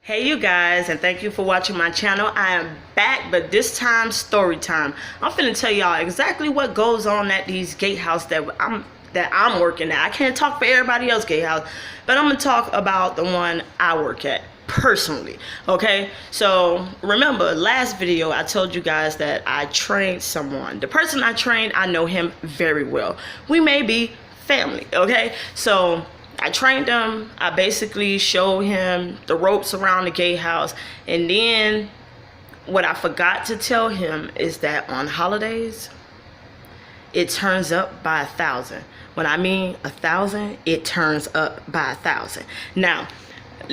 Hey you guys, and thank you for watching my channel. I am back, but this time story time. I'm finna tell y'all exactly what goes on at these gatehouse that I'm working at. I can't talk for everybody else gatehouse, but I'm gonna talk about the one I work at personally. Okay, so remember last video I told you guys that I trained someone. The person I trained, I know him very well. We may be family. Okay, so I trained him. I basically showed him the ropes around the gatehouse. And then what I forgot to tell him is that on holidays, it turns up by 1,000. When I mean 1,000, it turns up by 1,000. Now,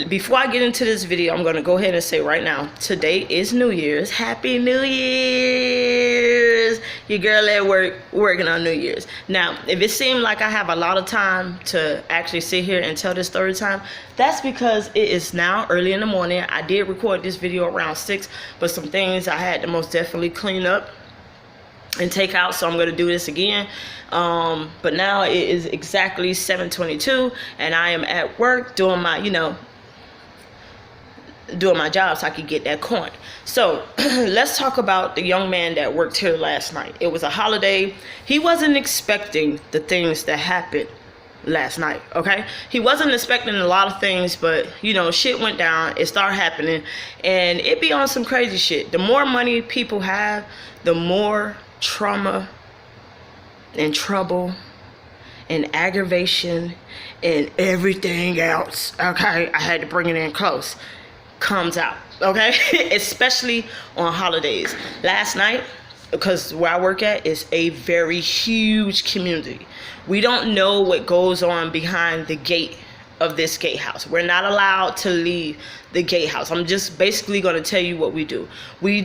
before I get into this video, I'm going to go ahead and say right now, today is New Year's. Happy New Year's. Your girl at work working on New Year's. Now, if it seemed like I have a lot of time to actually sit here and tell this story time, that's because it is now early in the morning. I did record this video around 6, but some things I had to most definitely clean up and take out, so I'm going to do this again. But now it is exactly 7:22 and I am at work doing my, doing my job so I could get that coin. So let's talk about the young man that worked here last night. It was a holiday. He wasn't expecting the things that happened last night. Okay, he wasn't expecting a lot of things, but shit went down. It started happening, and it be on some crazy shit. The more money people have, the more trauma and trouble and aggravation and everything else, okay, I had to bring it in close, comes out. Okay, especially on holidays. Last night, because where I work at is a very huge community, we don't know what goes on behind the gate of this gatehouse. We're not allowed to leave the gatehouse. I'm just basically going to tell you what we do. We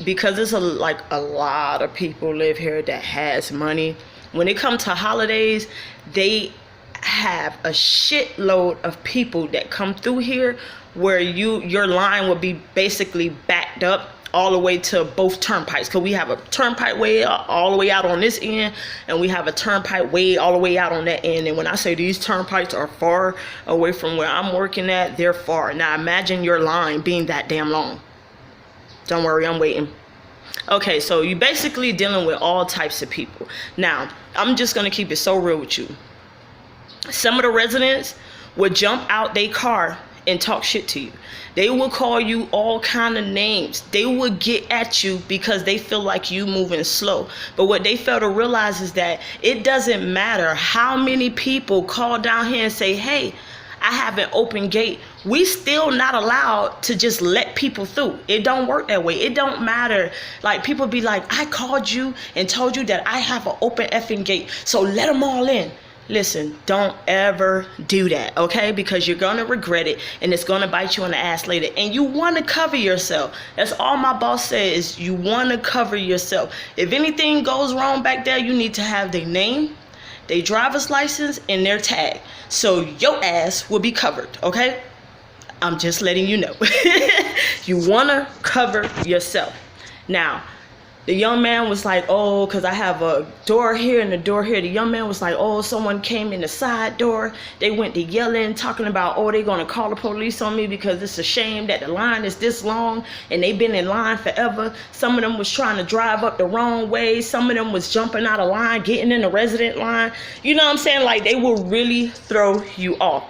because there's a lot of people live here that has money. When it comes to holidays, they have a shitload of people that come through here where your line will be basically backed up all the way to both turnpikes, because we have a turnpike way all the way out on this end, and we have a turnpike way all the way out on that end. And when I say these turnpikes are far away from where I'm working at, they're far. Now imagine your line being that damn long. Don't worry, I'm waiting. Okay, so you're basically dealing with all types of people. Now I'm just gonna keep it so real with you. Some of the residents would jump out their car and talk shit to you. They will call you all kind of names. They will get at you because they feel like you moving slow. But what they fail to realize is that it doesn't matter how many people call down here and say, hey, I have an open gate. We still not allowed to just let people through. It don't work that way. It don't matter. Like, people be like, I called you and told you that I have an open effing gate, so let them all in. Listen, don't ever do that, okay? Because you're going to regret it, and it's going to bite you in the ass later. And you want to cover yourself. That's all my boss says. You want to cover yourself. If anything goes wrong back there, you need to have their name, their driver's license, and their tag. So your ass will be covered, okay? I'm just letting you know. You want to cover yourself. Now, the young man was like, oh, because I have a door here and a door here. The young man was like, oh, someone came in the side door. They went to yelling, talking about, oh, they're going to call the police on me because it's a shame that the line is this long and they've been in line forever. Some of them was trying to drive up the wrong way. Some of them was jumping out of line, getting in the resident line. You know what I'm saying? Like, they will really throw you off.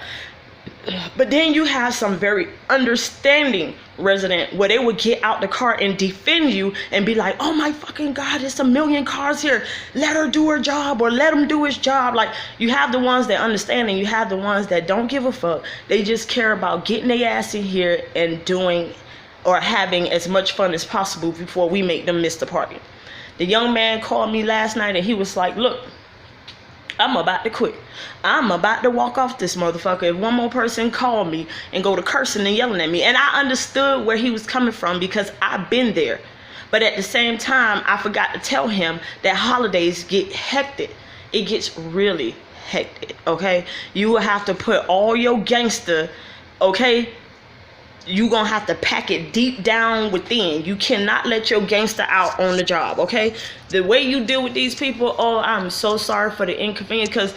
But then you have some very understanding resident where they would get out the car and defend you and be like, oh my fucking God, there's a million cars here. Let her do her job, or let him do his job. Like, you have the ones that understand, and you have the ones that don't give a fuck. They just care about getting their ass in here and doing or having as much fun as possible before we make them miss the party. The young man called me last night and he was like, look, I'm about to quit. I'm about to walk off this motherfucker if one more person call me and go to cursing and yelling at me. And I understood where he was coming from because I've been there. But at the same time, I forgot to tell him that holidays get hectic. It gets really hectic, okay? You will have to put all your gangster, okay? You gonna have to pack it deep down within. You cannot let your gangster out on the job, okay? The way you deal with these people, oh, I'm so sorry for the inconvenience, because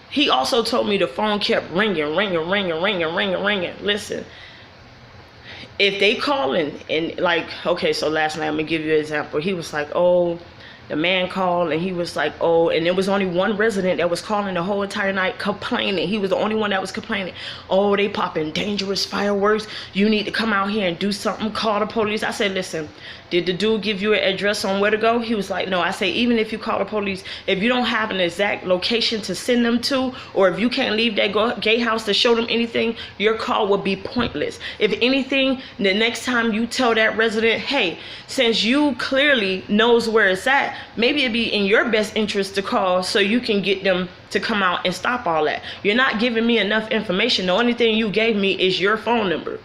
he also told me the phone kept ringing. Listen, if they calling and like, okay, so last night, I'm gonna give you an example. He was like, oh, the man called and he was like, oh, and there was only one resident that was calling the whole entire night complaining. He was the only one that was complaining. Oh, they popping dangerous fireworks. You need to come out here and do something. Call the police. I said, listen, did the dude give you an address on where to go? He was like, no. I say, even if you call the police, if you don't have an exact location to send them to, or if you can't leave that gatehouse to show them anything, your call will be pointless. If anything, the next time you tell that resident, hey, since you clearly knows where it's at, maybe it'd be in your best interest to call so you can get them to come out and stop all that. You're not giving me enough information. The only thing you gave me is your phone number.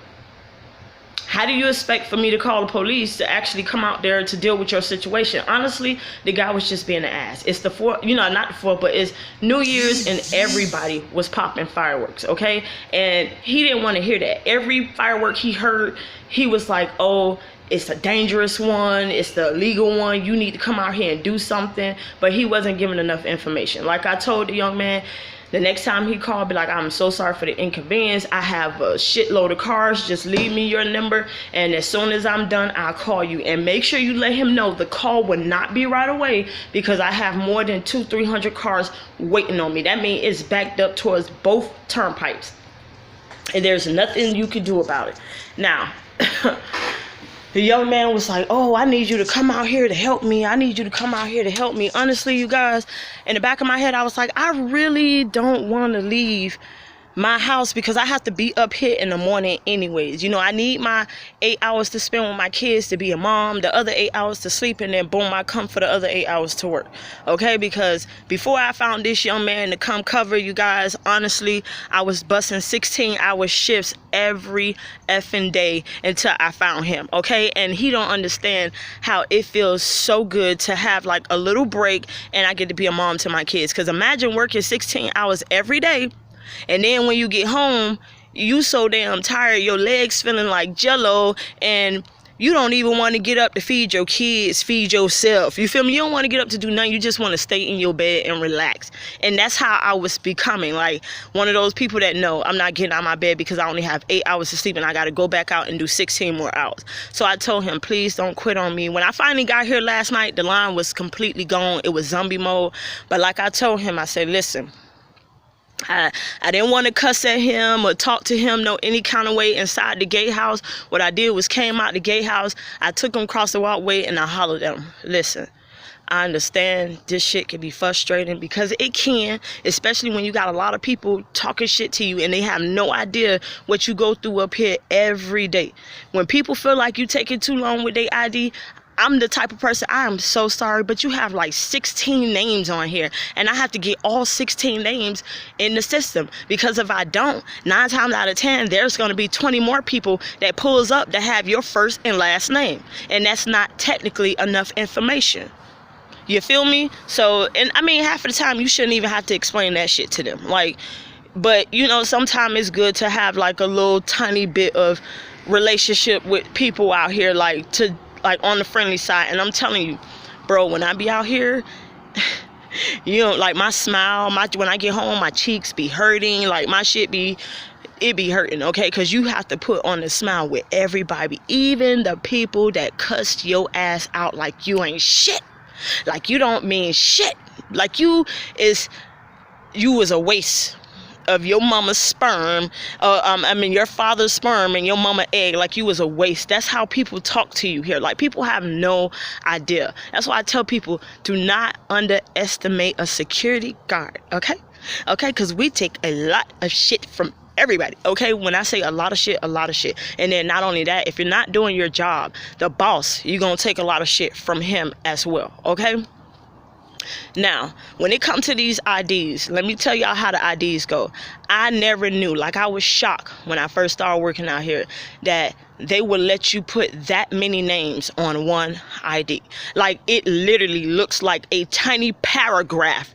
How do you expect for me to call the police to actually come out there to deal with your situation? Honestly, the guy was just being an ass. It's the 4th, not the 4th, but it's New Year's and everybody was popping fireworks, okay? And he didn't want to hear that. Every firework he heard, he was like, oh, it's a dangerous one, it's the illegal one, you need to come out here and do something. But he wasn't giving enough information. Like I told the young man, the next time he called, be like, I'm so sorry for the inconvenience. I have a shitload of cars. Just leave me your number. And as soon as I'm done, I'll call you. And make sure you let him know the call will not be right away because I have more than 200-300 cars waiting on me. That means it's backed up towards both turnpikes. And there's nothing you can do about it. Now, the young man was like, oh, I need you to come out here to help me. I need you to come out here to help me. Honestly, you guys, in the back of my head, I was like, I really don't want to leave my house because I have to be up here in the morning anyways. I need my 8 hours to spend with my kids to be a mom, the other 8 hours to sleep, and then boom, I come for the other 8 hours to work. Okay, because before I found this young man to come cover, you guys, honestly, I was busting 16-hour shifts every effing day until I found him. Okay, and he don't understand how it feels so good to have like a little break and I get to be a mom to my kids. Because imagine working 16 hours every day, and then when you get home, you so damn tired, your legs feeling like jello, and you don't even want to get up to feed your kids, feed yourself. You feel me? You don't want to get up to do nothing. You just want to stay in your bed and relax. And that's how I was becoming, like one of those people that know I'm not getting out of my bed because I only have 8 hours to sleep and I got to go back out and do 16 more hours. So I told him, please don't quit on me. When I finally got here last night, the line was completely gone. It was zombie mode. But like I told him, I said, listen, I didn't want to cuss at him or talk to him any kind of way inside the gatehouse. What I did was came out the gatehouse, I took him across the walkway and I hollered at him. Listen, I understand this shit can be frustrating because it can, especially when you got a lot of people talking shit to you and they have no idea what you go through up here every day. When people feel like you taking too long with their ID, I'm the type of person, I am so sorry, but you have like 16 names on here and I have to get all 16 names in the system because if I don't, 9 times out of 10, there's going to be 20 more people that pulls up that have your first and last name. And that's not technically enough information. You feel me? So, and I mean, half of the time you shouldn't even have to explain that shit to them. Like, but sometimes it's good to have like a little tiny bit of relationship with people out here, like on the friendly side. And I'm telling you, bro, when I be out here, like my smile, when I get home, my cheeks be hurting, like my shit be hurting, okay? Because you have to put on a smile with everybody, even the people that cussed your ass out like you ain't shit, like you don't mean shit, like you was a waste of your mama's sperm, your father's sperm and your mama egg, like you was a waste. That's how people talk to you here. Like people have no idea. That's why I tell people, do not underestimate a security guard, okay? Because we take a lot of shit from everybody, okay? When I say a lot of shit. And then not only that, if you're not doing your job, the boss, you're gonna take a lot of shit from him as well, okay? Now, when it comes to these IDs, let me tell y'all how the IDs go. I never knew, like I was shocked when I first started working out here, that they would let you put that many names on one ID. Like it literally looks like a tiny paragraph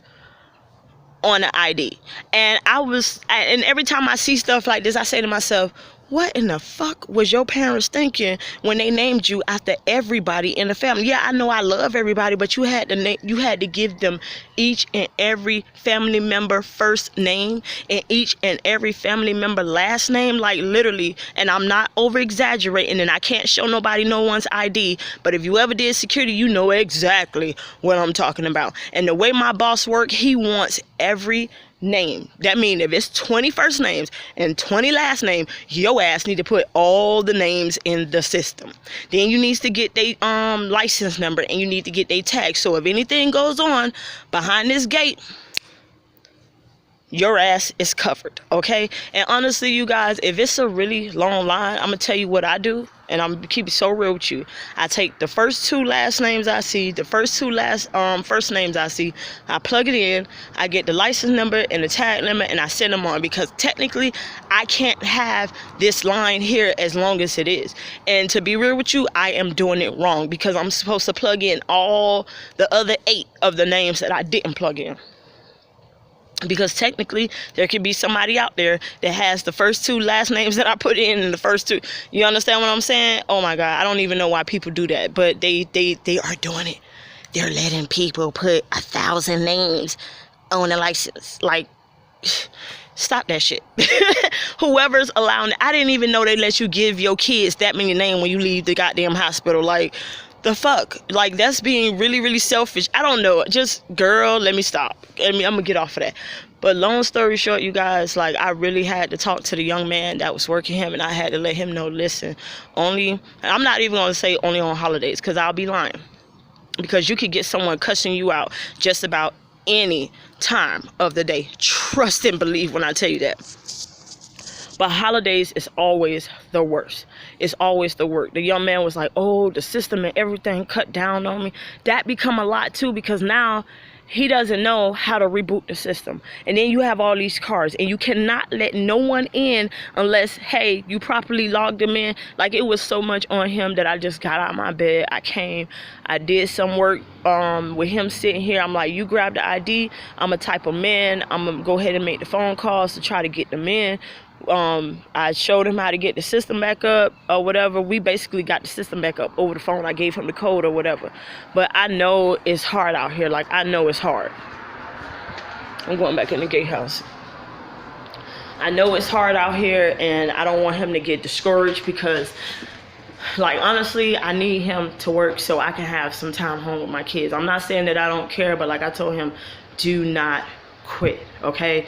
on an ID. And every time I see stuff like this, I say to myself, What in the fuck was your parents thinking when they named you after everybody in the family? Yeah, I know I love everybody, but you had to give them each and every family member first name and each and every family member last name, like literally. And I'm not over exaggerating, and I can't show nobody no one's ID, but if you ever did security, you know exactly what I'm talking about. And the way my boss work, he wants every name. That means if it's 20 first names and 20 last name, your ass need to put all the names in the system. Then you need to get their license number, and you need to get their tag. So if anything goes on behind this gate, your ass is covered, okay? And honestly, you guys, if it's a really long line, I'm gonna tell you what I do, and I'm gonna keep it so real with you. I take the first two last names I see, the first two first names I see, I plug it in, I get the license number and the tag number, and I send them on, because technically I can't have this line here as long as it is. And to be real with you, I am doing it wrong, because I'm supposed to plug in all the other 8 of the names that I didn't plug in. Because technically there could be somebody out there that has the first 2 last names that I put in and the first 2. You understand what I'm saying? Oh my God, I don't even know why people do that, but they are doing it. They're letting people put 1,000 names on a license. Like, stop that shit. Whoever's allowing it. I didn't even know they let you give your kids that many names when you leave the goddamn hospital. Like, the fuck? Like, that's being really, really selfish. I don't know. Just, girl, let me stop. I'm gonna get off of that. But long story short, you guys, like, I really had to talk to the young man that was working him, and I had to let him know, listen, I'm not even gonna say only on holidays, because I'll be lying. Because you could get someone cussing you out just about any time of the day. Trust and believe when I tell you that. But holidays is always the worst. It's always the worst. The young man was like, oh, the system and everything cut down on me. That become a lot too, because now he doesn't know how to reboot the system. And then you have all these cars, and you cannot let no one in unless, hey, you properly logged them in. Like, it was so much on him that I just got out of my bed. I came, I did some work with him sitting here. I'm like, you grab the ID. I'm a type of man. I'm going to go ahead and make the phone calls to try to get them in. I showed him how to get the system back up or whatever. We basically got the system back up over the phone. I gave him the code or whatever. But I know it's hard out here. Like, I know it's hard. I'm going back in the gatehouse. I know it's hard out here, and I don't want him to get discouraged, because, like, honestly, I need him to work so I can have some time home with my kids. I'm not saying that I don't care, but like I told him, do not quit, okay?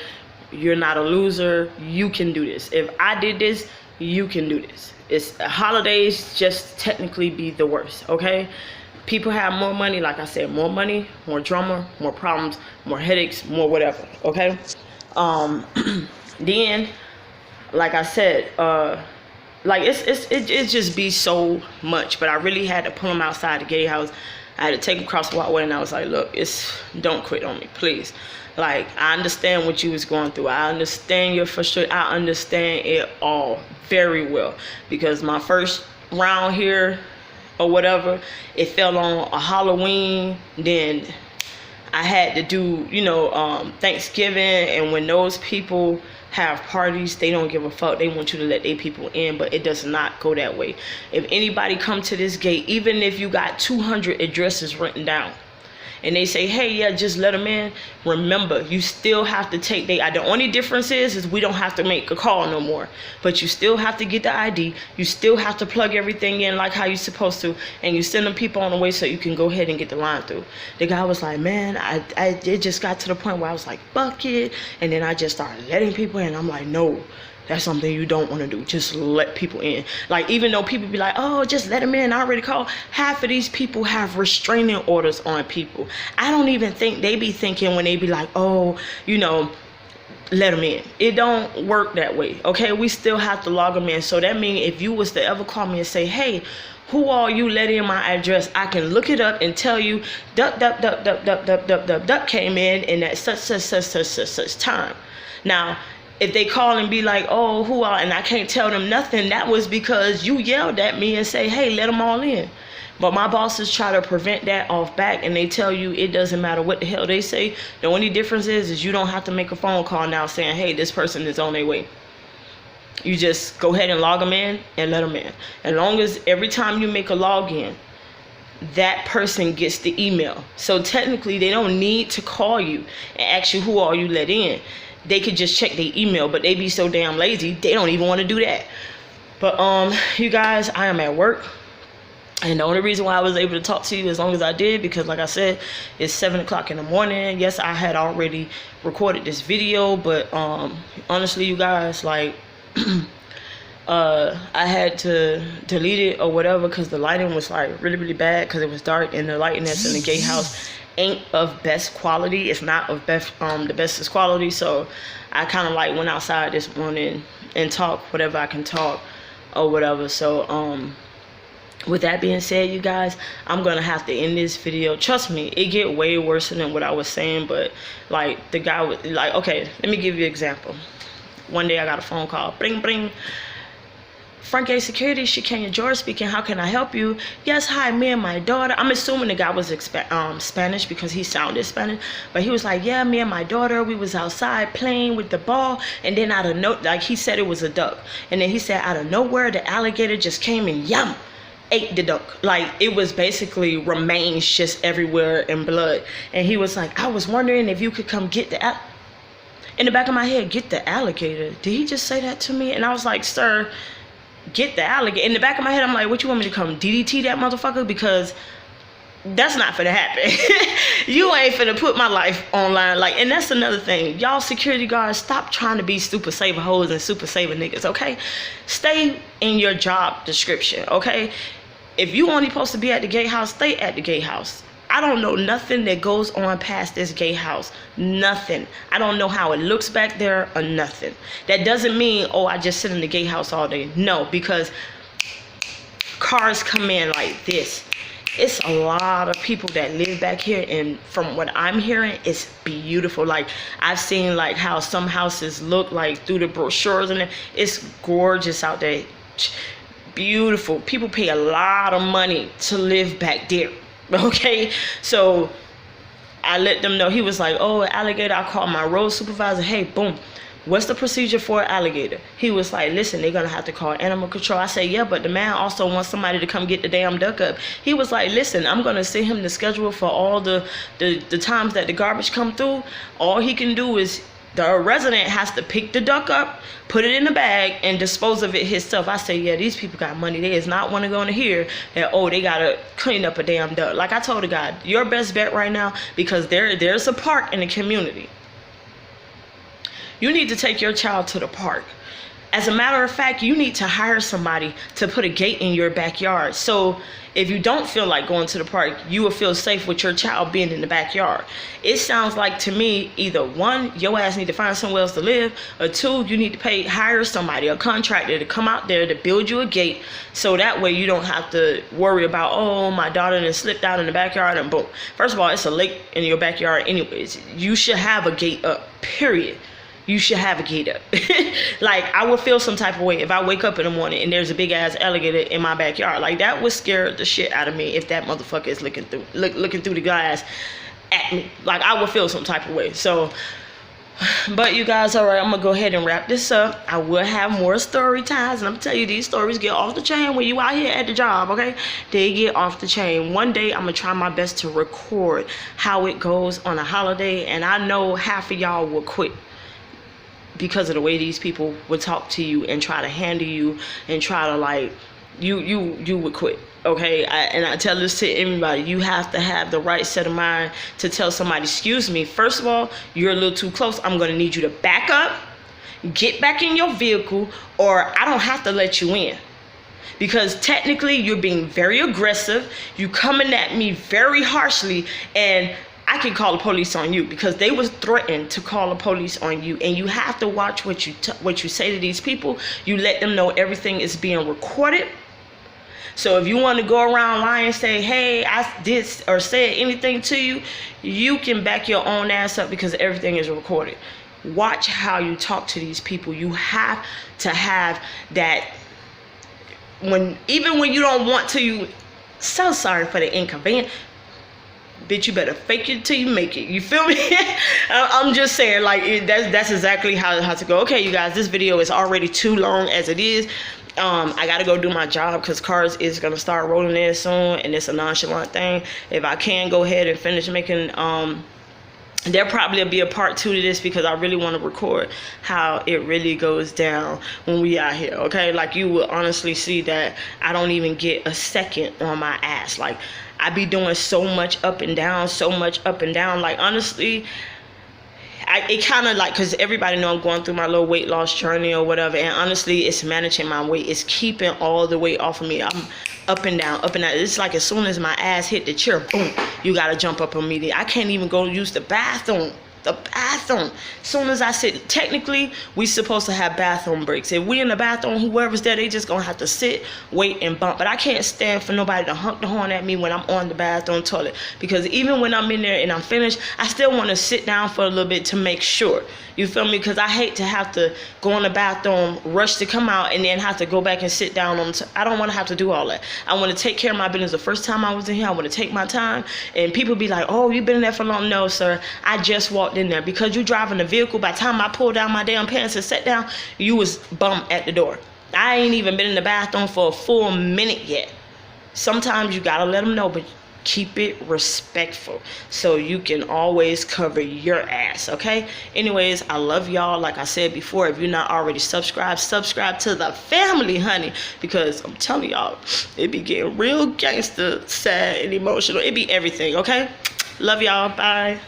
You're not a loser. You can do this. If I did this, you can do this. It's holidays just technically be the worst, okay? People have more money, like I said, more money, more drama, more problems, more headaches, more whatever, okay? Then, like I said, like it just be so much. But I really had to pull him outside the gatehouse. I had to take him across the walkway, and I was like, look, don't quit on me, please. Like, I understand what you was going through. I understand your frustration. I understand it all very well, because my first round here or whatever, it fell on a Halloween. Then I had to do, Thanksgiving, and when those people have parties, they don't give a fuck. They want you to let their people in, but it does not go that way. If anybody come to this gate, even if you got 200 addresses written down, and they say, hey, yeah, just let them in, remember, you still have to take the only difference is we don't have to make a call no more, but you still have to get the ID. You still have to plug everything in like how you're supposed to, and you send them people on the way so you can go ahead and get the line through. The guy was like, man, it just got to the point where I was like, fuck it, and then I just started letting people in. I'm like, no, that's something you don't want to do. Just let people in. Like, even though people be like, oh, just let them in, I already called. Half of these people have restraining orders on people. I don't even think they be thinking when they be like, oh, let them in. It don't work that way, okay? We still have to log them in. So that means if you was to ever call me and say, hey, who are you, let in my address, I can look it up and tell you, duck came in and at such time. Now, if they call and be like, oh, who are, and I can't tell them nothing, that was because you yelled at me and say, hey, let them all in. But my bosses try to prevent that off back, and they tell you it doesn't matter what the hell they say. The only difference is you don't have to make a phone call now saying, hey, this person is on their way. You just go ahead and log them in and let them in. As long as every time you make a login, that person gets the email. So technically they don't need to call you and ask you who all you let in. They could just check their email, but they be so damn lazy they don't even want to do that. But you guys, I am at work, and the only reason why I was able to talk to you as long as I did, because like I said, it's 7 o'clock in the morning. Yes, I had already recorded this video, but honestly, you guys, like I had to delete it or whatever because the lighting was like really bad because it was dark, and the lighting that's in the gatehouse ain't of best quality. It's not of the bestest quality. So I kind of like went outside this morning and talked whatever I can talk or whatever. So with that being said, you guys, I'm gonna have to end this video. Trust me, it get way worse than what I was saying. But like the guy was like, okay, let me give you an example. One day I got a phone call, bring bring. Front Gate Security, Shikenya George speaking. How can I help you? Yes, hi, me and my daughter. I'm assuming the guy was Spanish because he sounded Spanish. But he was like, yeah, me and my daughter, we was outside playing with the ball. And then out of like he said it was a duck. And then he said out of nowhere, the alligator just came and yum, ate the duck. Like it was basically remains just everywhere in blood. And he was like, I was wondering if you could come get the in the back of my head, get the alligator. Did he just say that to me? And I was like, sir, get the alligator. In the back of my head, I'm like, what you want me to come DDT that motherfucker? Because that's not finna happen. You ain't finna put my life online. Like, and that's another thing. Y'all security guards, stop trying to be super saver hoes and super saver niggas, okay? Stay in your job description, okay? If you only supposed to be at the gatehouse, stay at the gatehouse. I don't know nothing that goes on past this gatehouse. Nothing. I don't know how it looks back there or nothing. That doesn't mean, oh, I just sit in the gatehouse all day. No, because cars come in like this. It's a lot of people that live back here, and from what I'm hearing, it's beautiful. Like I've seen like how some houses look like through the brochures, and it's gorgeous out there. Beautiful. People pay a lot of money to live back there. Okay, so I let them know. He was like, oh, alligator. I called my road supervisor. Hey, boom, what's the procedure for an alligator? He was like, listen, they're gonna have to call animal control. I said, yeah, but the man also wants somebody to come get the damn duck up. He was like, listen, I'm gonna send him the schedule for all the times that the garbage come through. All he can do is the resident has to pick the duck up, put it in the bag, and dispose of it himself. I say, yeah, these people got money. They is not want to go in here that, oh, they got to clean up a damn duck. Like I told the guy, your best bet right now, because there's a park in the community. You need to take your child to the park. As a matter of fact, you need to hire somebody to put a gate in your backyard. So if you don't feel like going to the park, you will feel safe with your child being in the backyard. It sounds like to me, either one, your ass need to find somewhere else to live, or two, you need to hire somebody, a contractor, to come out there to build you a gate, so that way you don't have to worry about, oh, my daughter done slipped out in the backyard and boom. First of all, it's a lake in your backyard anyways. You should have a gate up, period. You should have a gate up. Like, I would feel some type of way if I wake up in the morning and there's a big ass alligator in my backyard. Like, that would scare the shit out of me if that motherfucker is looking through the glass at me. Like, I would feel some type of way. So, but you guys, all right, I'm gonna go ahead and wrap this up. I will have more story times, and I'm gonna tell you, these stories get off the chain when you out here at the job, okay? They get off the chain. One day I'm gonna try my best to record how it goes on a holiday, and I know half of y'all will quit because of the way these people would talk to you and try to handle you and try to, like, you would quit, okay? And I tell this to everybody, you have to have the right set of mind to tell somebody, excuse me, first of all, you're a little too close. I'm gonna need you to back up, get back in your vehicle, or I don't have to let you in. Because technically you're being very aggressive, you coming at me very harshly, and I can call the police on you, because they was threatened to call the police on you. And you have to watch what you say to these people. You let them know everything is being recorded. So if you want to go around lying and say, hey, I did or said anything to you, you can back your own ass up, because everything is recorded. Watch how you talk to these people. You have to have that, even when you don't want to. So sorry for the inconvenience. bitch, you better fake it till you make it. You feel me? I'm just saying, like, that's exactly how it has to go. Okay, you guys, this video is already too long as it is. I gotta go do my job because cars is gonna start rolling in soon, and it's a nonchalant thing. If I can go ahead and finish making there probably will be a part 2 to this, because I really want to record how it really goes down when we out here. Okay, like, you will honestly see that I don't even get a second on my ass. Like, I be doing so much up and down, like, honestly, it kind of like, because everybody know I'm going through my little weight loss journey or whatever, and honestly, it's managing my weight. It's keeping all the weight off of me. I'm up and down, up and down. It's like as soon as my ass hit the chair, boom, you gotta jump up immediately. I can't even go use the bathroom. Soon as I sit, technically we supposed to have bathroom breaks. If we in the bathroom, whoever's there, they just gonna have to sit, wait, and bump. But I can't stand for nobody to honk the horn at me when I'm on the bathroom toilet, because even when I'm in there and I'm finished, I still want to sit down for a little bit to make sure. You feel me? Because I hate to have to go in the bathroom, rush to come out, and then have to go back and sit down on I don't want to have to do all that. I want to take care of my business. The first time I was in here, I want to take my time. And people be like, oh, you've been in there for long. No, sir, I just walked in there. Because you driving the vehicle, by the time I pulled down my damn pants and sat down, you was bum at the door. I ain't even been in the bathroom for a full minute yet. Sometimes you gotta let them know, but keep it respectful so you can always cover your ass. Okay, anyways, I love y'all. Like I said before, if you're not already subscribed, subscribe to the family, honey, because I'm telling y'all, it be getting real gangster, sad, and emotional. It be everything. Okay, love y'all. Bye.